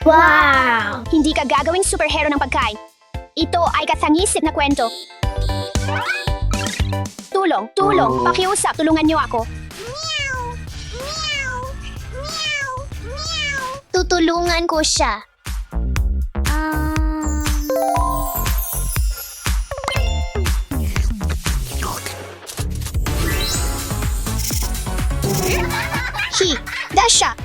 Wow! Hindi ka gagawing superhero ng pagkain. Ito ay kasangisip na kwento. Tulong, tulong, pakiusap, tulungan niyo ako. Tutulungan ko siya. Dasha!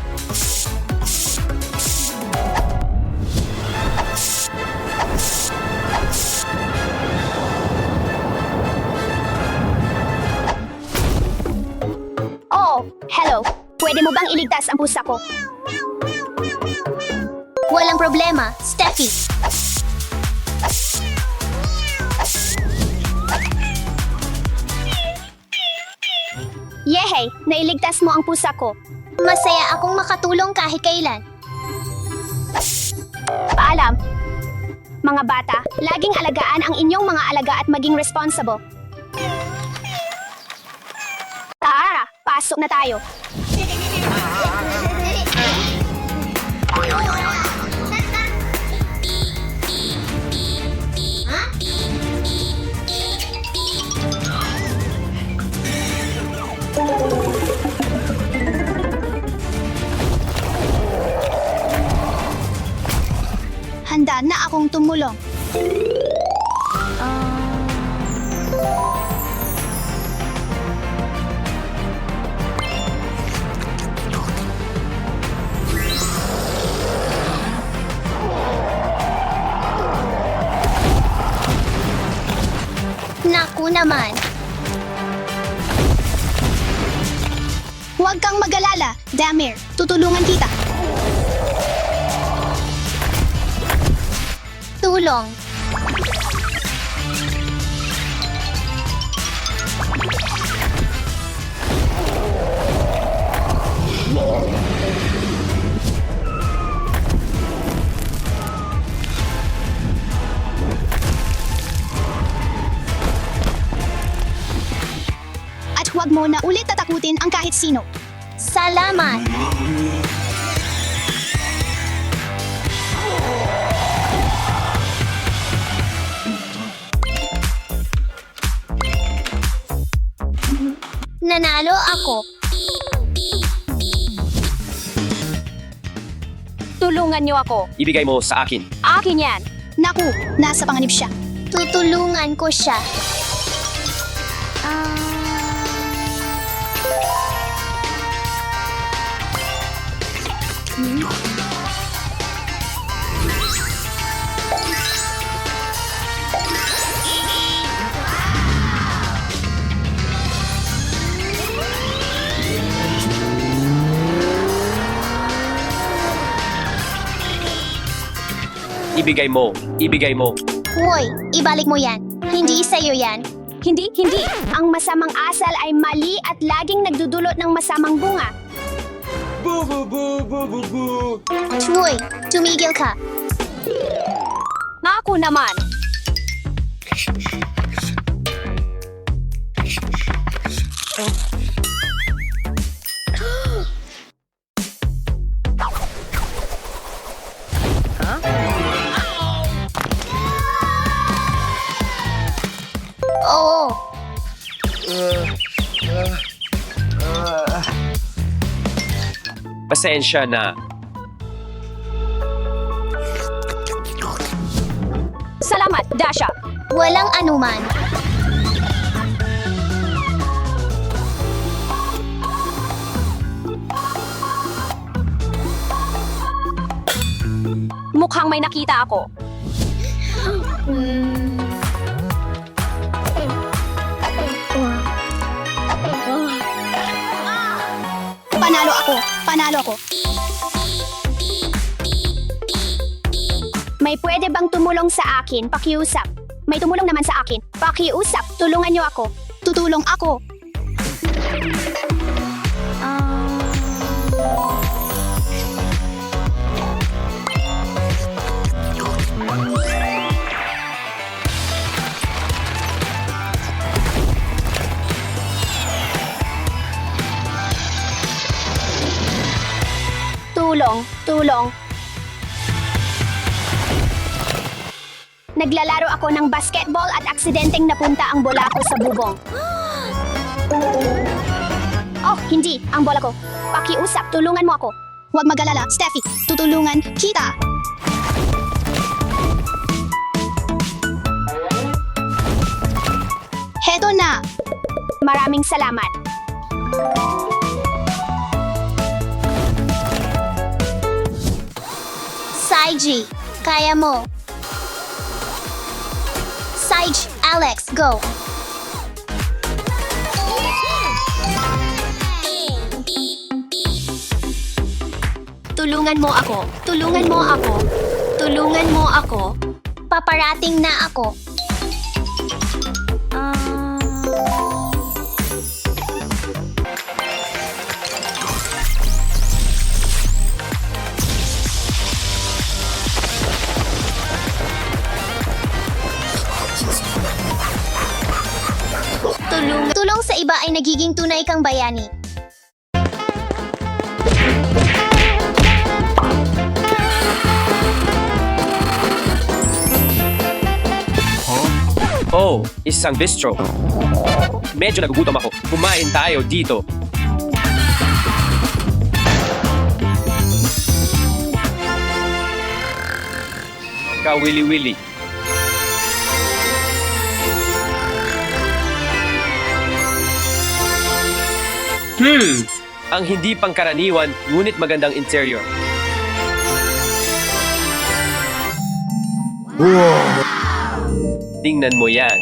Oh, hello. Pwede mo bang iligtas ang pusa ko? Walang problema, Steffi. Yehey! Nailigtas mo ang pusa ko. Masaya akong makatulong kahit kailan. Paalam. Mga bata, laging alagaan ang inyong mga alaga at maging responsible. Tara, pasok na tayo. Handa na akong tumulong. Naku naman. Huwag kang mag-alala, Damir. Tutulungan kita. Tulong. At huwag mo na ulit tatakutin ang kahit sino. Salamat. Nanalo ako. Tulungan niyo ako. Ibigay mo sa akin. Akin yan. Naku, nasa panganib siya. Tutulungan ko siya. Ibigay mo. Ibigay mo. Hoy, ibalik mo yan. Hindi sa'yo yan. Hindi, hindi. Ang masamang asal ay mali at laging nagdudulot ng masamang bunga. Hoy, tumigil ka. Naku naman. Oo. Pasensya na. Salamat, Dasha. Walang anuman. Mukhang may nakita ako. Panalo ako. Panalo ako. May pwede bang tumulong sa akin? Pakiusap. May tumulong naman sa akin. Pakiusap. Tulungan niyo ako. Tutulong ako. Tulong. Tulong. Naglalaro ako ng basketball at aksidenteng napunta ang bola ko sa bubong. Oh, hindi. Ang bola ko. Pakiusap, tulungan mo ako. Huwag mag-alala, Steffi. Tutulungan kita. Heto na. Maraming salamat. Saiji, kaya mo. Saij, Alex, go. Tulungan mo ako. Tulungan mo ako. Tulungan mo ako. Paparating na ako. Tulong sa iba ay nagiging tunay kang bayani. Oh, isang bistro. Medyo nagugutom ako. Kumain tayo dito. Kawili-wili. Ang hindi pangkaraniwan, ngunit magandang interior. Tingnan mo yan.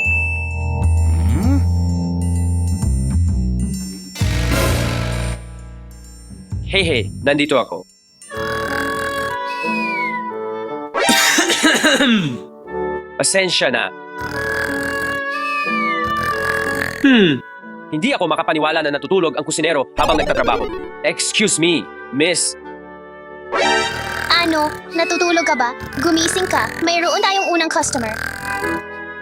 Hey, nandito ako. Pasensya na. Hindi ako makapaniwala na natutulog ang kusinero habang nagtatrabaho. Excuse me, miss. Ano? Natutulog ka ba? Gumising ka. Mayroon tayong unang customer.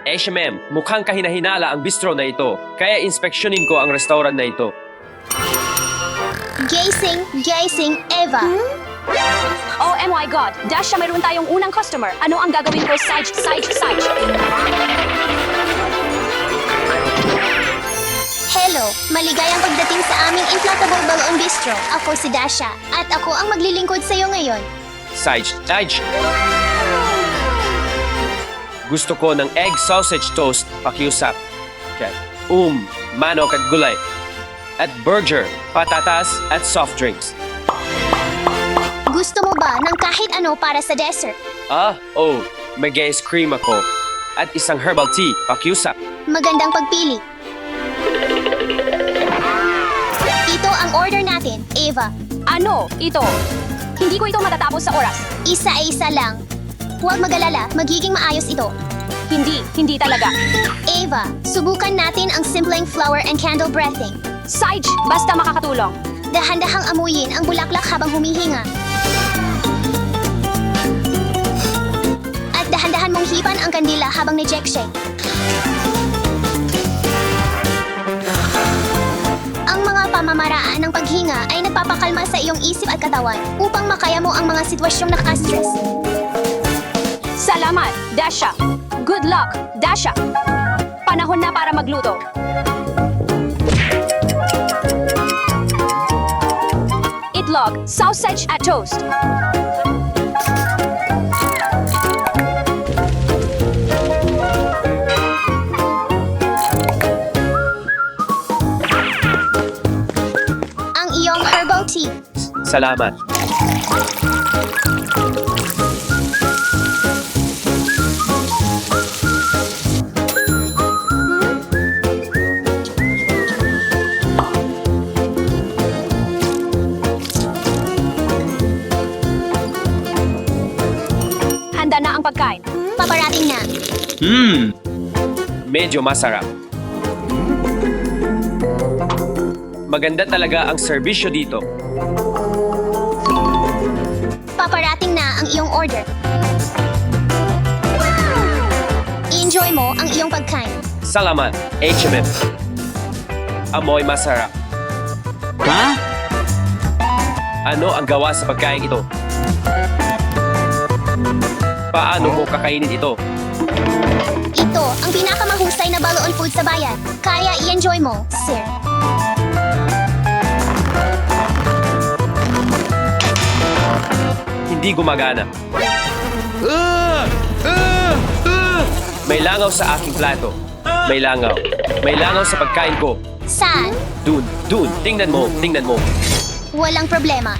Ma'am, mukhang kahinahinala ang bistro na ito. Kaya inspeksyonin ko ang restaurant na ito. Gazing, Eva. Oh my God! Dasha, mayroon tayong unang customer. Ano ang gagawin ko? Sage. Hello, maligayang pagdating sa aming inflatable balloon bistro. Ako si Dasha, at ako ang maglilingkod sa iyo ngayon. Sage. Gusto ko ng egg sausage toast, pakiusap. Okay. Manok at gulay. At burger, patatas at soft drinks. Gusto mo ba ng kahit ano para sa dessert? May ice cream ako. At isang herbal tea, pakiusap. Magandang pagpili. Ito ang order natin, Eva. Ano? Ito. Hindi ko ito matatapos sa oras. Isa-isa lang. Huwag mag-alala, magiging maayos ito. Hindi talaga. Eva, subukan natin ang simpleng flower and candle breathing. Sage, basta makakatulong. Dahan-dahang amuyin ang bulaklak habang humihinga. At dahan-dahan mong hipan ang kandila habang nag-shake. Ang mga pamamaraan ng paghinga ay nagpapakalma sa iyong isip at katawan upang makaya mo ang mga sitwasyong nakaka-stress. Salamat, Dasha. Good luck, Dasha. Panahon na para magluto. Itlog, sausage at toast. Ang iyong herbal tea. Salamat. Handa na ang pagkain. Paparating na. Medyo masarap. Maganda talaga ang serbisyo dito. Paparating na ang iyong order. Enjoy mo ang iyong pagkain. Salamat, H&M. Amoy masarap. Ano ang gawa sa pagkain ito? Paano mo kakainin ito? Ito ang pinakamahusay na balon food sa bayan. Kaya i-enjoy mo, sir. Hindi gumagana. May langaw sa aking plato. May langaw. May langaw sa pagkain ko. Saan? Dun, dun. Tingnan mo, tingnan mo. Walang problema.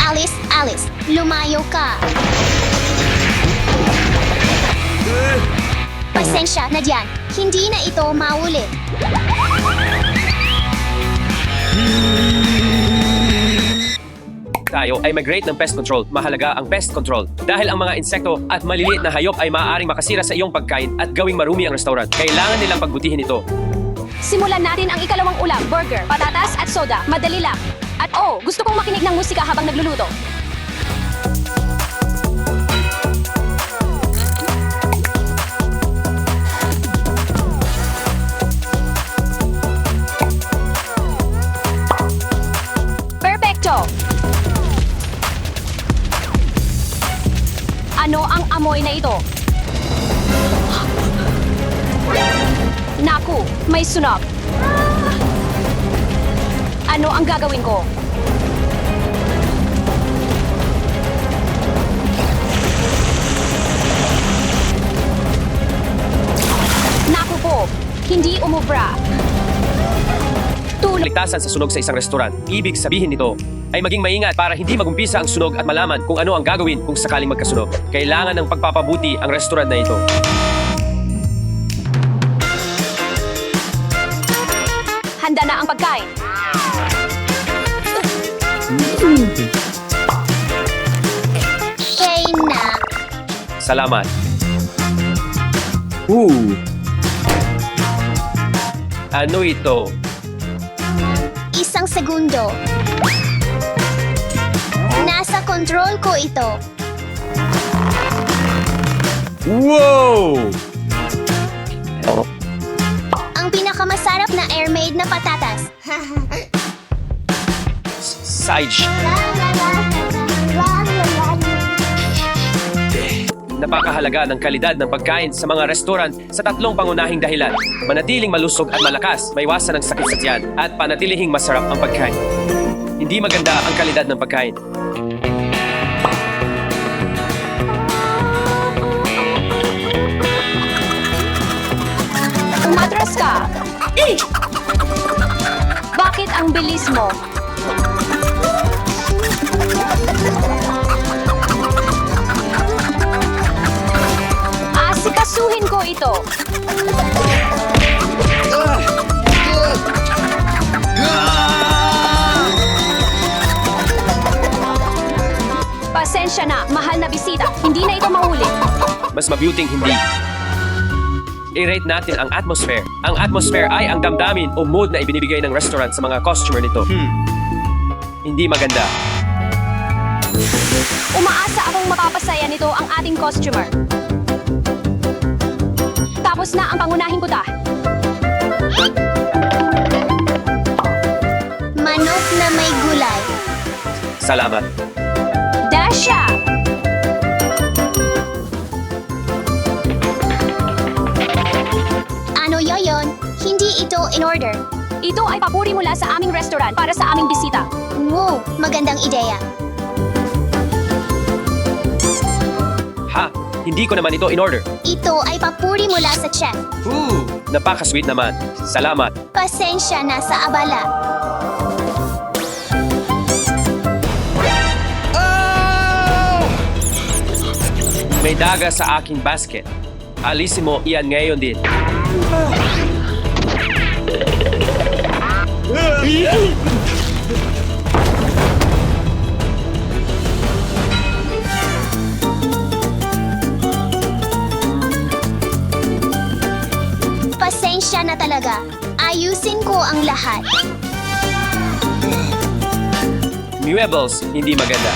Alice, Alice, lumayo ka. Pasensya na diyan. Hindi na ito maulit. Tayo ay mag-rate ng pest control. Mahalaga ang pest control. Dahil ang mga insekto at maliliit na hayop ay maaaring makasira sa iyong pagkain at gawing marumi ang restaurant. Kailangan nilang pagbutihin ito. Simulan natin ang ikalawang ulam, burger, patatas at soda. Madali lang. At gusto kong makinig ng musika habang nagluluto. Perfecto! Ano ang amoy na ito? Naku, may sunog. Ano ang gagawin ko? Naku po, hindi umubra. Ligtasan sa sunog sa isang restaurant. Ibig sabihin nito ay maging maingat para hindi magumpisa ang sunog at malaman kung ano ang gagawin kung sakaling magkasunog. Kailangan ng pagpapabuti ang restaurant na ito. Handa na ang pagkain. Okay na. Salamat. Ano ito? Isang segundo. Nasa control ko ito. Wow! Ang pinakamasarap na air-made na patatas. Sage. Napakahalaga ng kalidad ng pagkain sa mga restaurant sa tatlong pangunahing dahilan. Manatiling malusog at malakas, maiwasan ang sakit sa tiyan, at panatilihing masarap ang pagkain. Hindi maganda ang kalidad ng pagkain. Umatras ka. Bakit ang bilis mo? Asikasuhin ko ito. Pasensya na, mahal na bisita. Hindi na ito mahuli. Mas mabuting hindi. I-rate natin ang atmosphere. Ang atmosphere ay ang damdamin o mood na ibinibigay ng restaurant sa mga customer nito. Hindi maganda. Umaasa akong mapapasaya nito ang ating customer. Tapos na ang pangunahing buta. Manok na may gulay. Salamat. Dasha! Ano yoyon? Hindi ito in order. Ito ay papuri mula sa aming restaurant para sa aming bisita. Wow, magandang ideya. Ha? Hindi ko naman ito in order. Ito ay papuri mula sa chef. Napaka-sweet naman. Salamat. Pasensya na sa abala. May daga sa aking basket. Alisin mo iyan ngayon din. Pasensya na talaga. Ayusin ko ang lahat. Muebles, hindi maganda.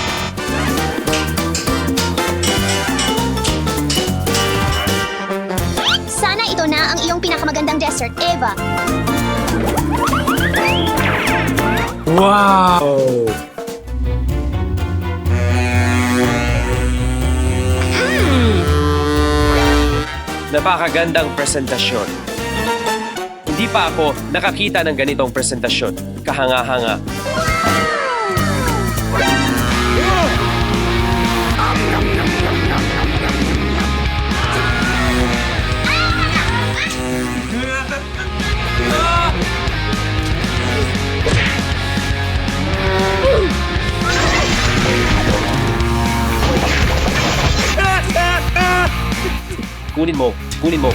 Sana ito na ang iyong pinakamagandang dessert, Eva. Wow! Napakagandang presentasyon. Hindi pa ako nakakita ng ganitong presentasyon. Kahanga-hanga. Kunin mo, kunin mo.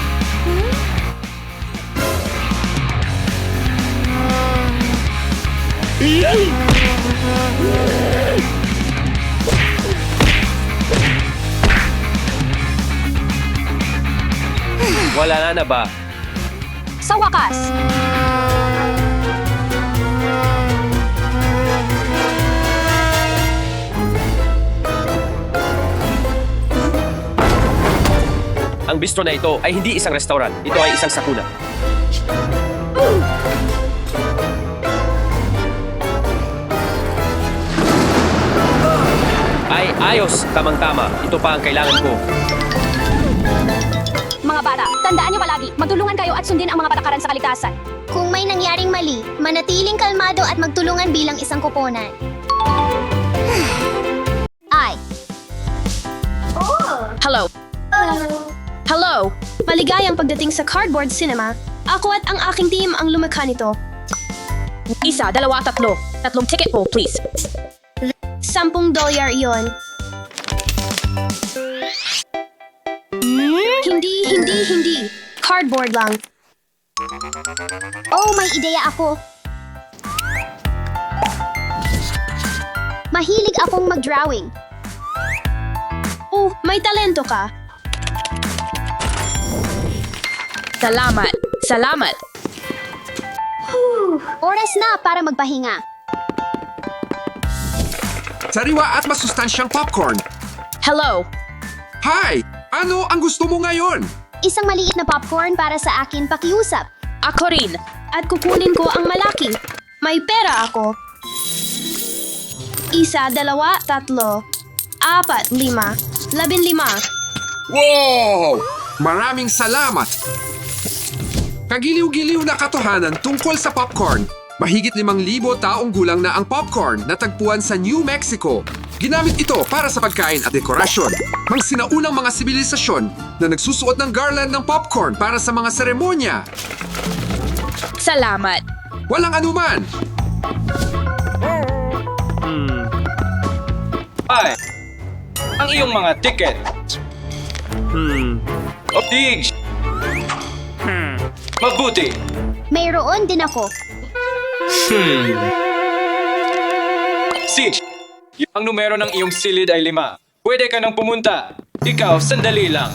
Wala na ba? Sa wakas, Ang bistro na ito ay hindi isang restaurant. Ito ay isang sakuna. Ay, ayos. Tamang-tama. Ito pa ang kailangan ko. mga bata, tandaan niyo palagi, magtulungan kayo at sundin ang mga patakaran sa kaligtasan. Kung may nangyaring mali, manatiling kalmado at magtulungan bilang isang koponan. Ay. Hello. Hello. Maligayang pagdating sa Cardboard Cinema. Ako at ang aking team ang lumikha nito. 1, 2, 3. 3 ticket po, please. $10 iyon. Hindi. Cardboard lang. Oh, may ideya ako. Mahilig akong mag-drawing. Oh, may talento ka. Salamat. Salamat. Oras na para magpahinga. Sariwa at masustansyang popcorn. Hello. Hi! Ano ang gusto mo ngayon? Isang maliit na popcorn para sa akin pakiusap. Ako rin. At kukunin ko ang malaki. May pera ako. 1, 2, 3, 4, 5, 15. Wow! Maraming salamat! Kagiliw-giliw na katotohanan tungkol sa popcorn. Mahigit 5,000 taong gulang na ang popcorn na tagpuan sa New Mexico. Ginamit ito para sa pagkain at dekorasyon. Mga sinaunang mga sibilisasyon na nagsusuot ng garland ng popcorn para sa mga seremonya. Salamat. Walang anuman! Ay, ang iyong mga ticket. Optig. Mabuti. Mayroon din ako. Siege, ang numero ng iyong silid ay 5. Pwede ka nang pumunta. Ikaw, sandali lang.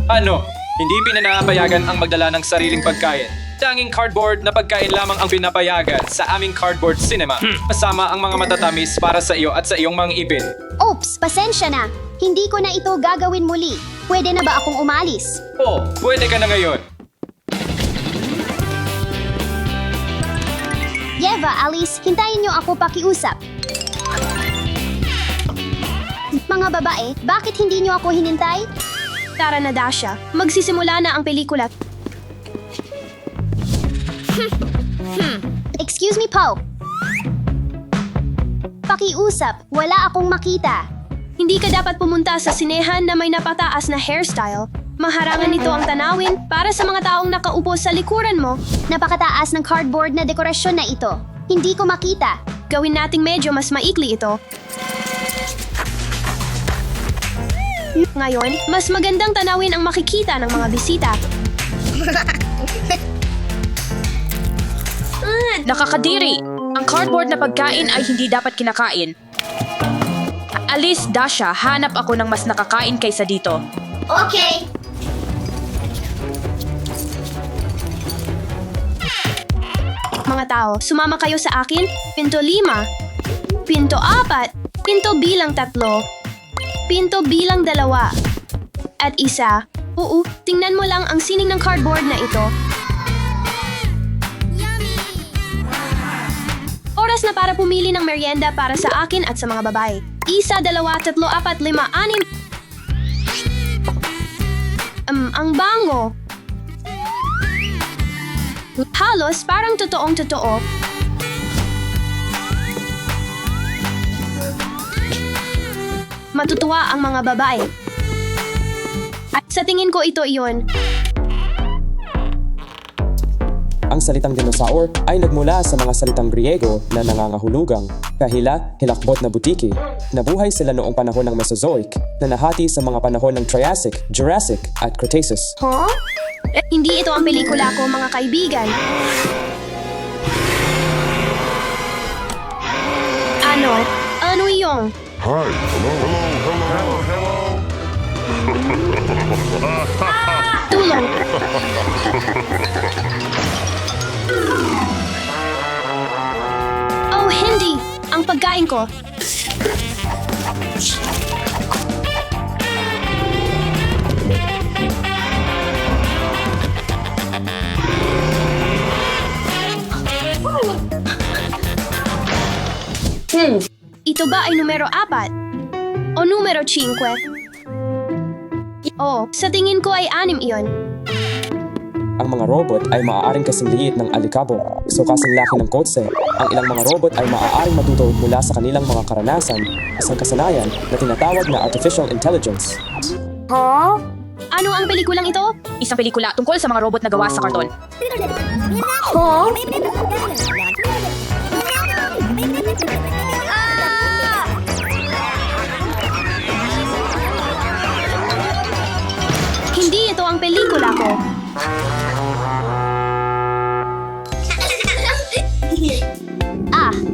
Ano? Hindi pinanapayagan ang magdala ng sariling pagkain. Tanging cardboard na pagkain lamang ang pinapayagan sa aming Cardboard Cinema. Kasama ang mga matatamis para sa iyo at sa iyong mga ipin. Oops, pasensya na. Hindi ko na ito gagawin muli. Pwede na ba akong umalis? Oh, pwede ka na ngayon. Yeva, Alice, hintayin niyo ako pakiusap. Mga babae, bakit hindi niyo ako hinintay? Tara na, Dasha. Magsisimula na ang pelikula. Excuse me, Pope. Pakiusap, wala akong makita. Hindi ka dapat pumunta sa sinehan na may napataas na hairstyle. Maharangan nito ang tanawin para sa mga taong nakaupo sa likuran mo. Napakataas ng cardboard na dekorasyon na ito. Hindi ko makita. Gawin nating medyo mas maikli ito. Ngayon, mas magandang tanawin ang makikita ng mga bisita. Nakakadiri! Ang cardboard na pagkain ay hindi dapat kinakain. Alice, Dasha, hanap ako ng mas nakakain kaysa dito. Okay. Mga tao, sumama kayo sa akin. Pinto 5. Pinto 4. Pinto bilang 3. Pinto bilang 2. At 1. Oo, tingnan mo lang ang sining ng cardboard na ito. Oras na para pumili ng merienda para sa akin at sa mga babae. 1, 2, 3, 4, 5, 6. Ang bango. Halos parang totoong totoo. Matutuwa ang mga babae. At sa tingin ko ito iyon. Ang salitang dinosaur ay nagmula sa mga salitang Griego na nangangahulugang kahila, hilakbot na butiki. Nabuhay sila noong panahon ng Mesozoic na nahati sa mga panahon ng Triassic, Jurassic at Cretaceous. Huh? Hindi ito ang pelikula ko, mga kaibigan. Ano yung? Tulong. Oh, hindi. Ang pagkain ko. Ito ba ay numero 4? O numero 5? Oh, sa tingin ko ay 6 iyon. Ang mga robot ay maaaring kasing liit ng alikabok, so kasing laki ng kotse. Ang ilang mga robot ay maaaring matuto mula sa kanilang mga karanasan, isang kasanayan na tinatawag na artificial intelligence. Ano ang pelikulang ito? Isang pelikula tungkol sa mga robot na gawa sa karton. Hindi ito ang pelikula ko.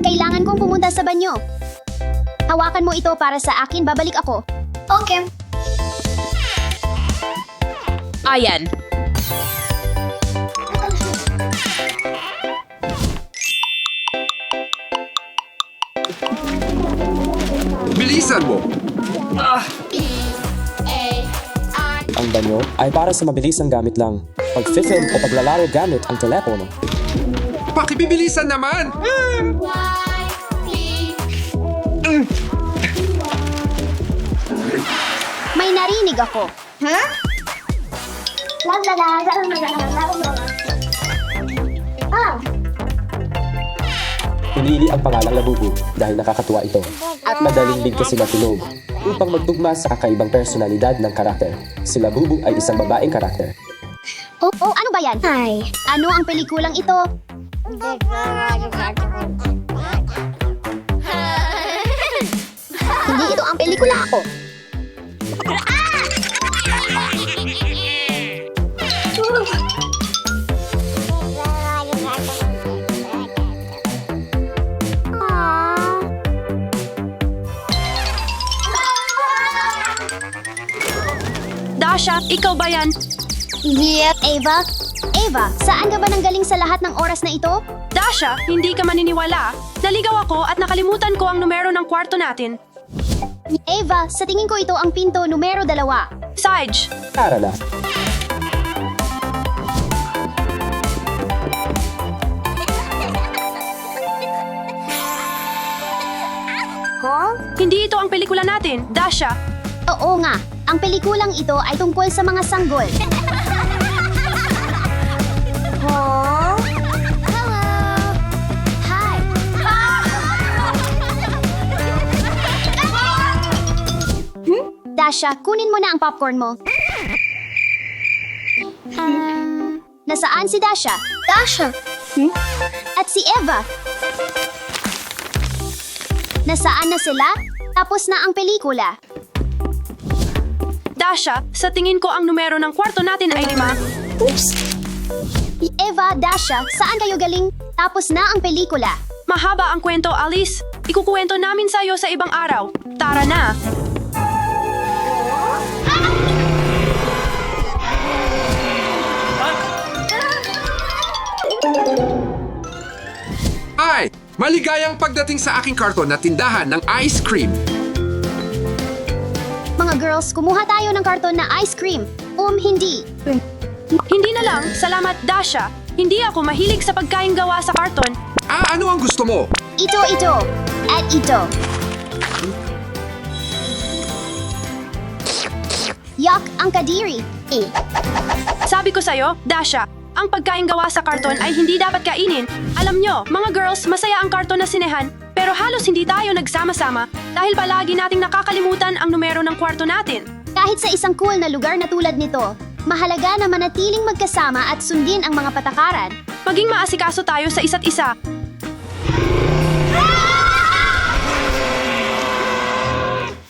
Kailangan kong pumunta sa banyo. Hawakan mo ito para sa akin, babalik ako. Okay. Ayan. Bilisan mo! Ang banyo ay para sa mabilisang gamit lang. Pag-film o paglalaro gamit ang telepono. Pakibibilisan naman! May narinig ako. Pinili ang pangalang Labubu dahil nakakatuwa ito at madaling bigkas sila tunog upang magtugma sa kakaibang personalidad ng karakter. Si Labubu ay isang babaeng karakter. Oh, ano ba yan? Ano ang pelikulang ito? Hindi ito ang pelikula ko. Dasha, ikaw ba yan? Ava? Ava, saan ka ba nanggaling sa lahat ng oras na ito? Dasha, hindi ka maniniwala. Naligaw ako at nakalimutan ko ang numero ng kwarto natin. Ava, sa tingin ko ito ang pinto numero 2. Sarge, Arala, hindi ito ang pelikula natin. Dasha, Oo nga, ang pelikulang ito ay tungkol sa mga sanggol. Hello? Hi! Dasha, kunin mo na ang popcorn mo. Nasaan si Dasha? Dasha! At si Eva? Nasaan na sila? Tapos na ang pelikula. Dasha, sa tingin ko ang numero ng kwarto natin ay 5. Eva, Dasha, saan kayo galing? Tapos na ang pelikula. Mahaba ang kwento, Alice. Ikukuwento namin sa iyo sa ibang araw. Tara na! Ay! Maligayang pagdating sa aking karton na tindahan ng ice cream. Mga girls, kumuha tayo ng karton na ice cream. Hindi. Hindi na lang, salamat Dasha. Hindi ako mahilig sa pagkain gawa sa karton. Ano ang gusto mo? Ito. At ito. Yuck, ang kadiri. Sabi ko sa'yo, Dasha, ang pagkain gawa sa karton ay hindi dapat kainin. Alam nyo, mga girls, masaya ang karton na sinehan, pero halos hindi tayo nagsama-sama dahil palagi nating nakakalimutan ang numero ng kwarto natin. Kahit sa isang cool na lugar na tulad nito, mahalaga na manatiling magkasama at sundin ang mga patakaran. Maging maasikaso tayo sa isa't isa.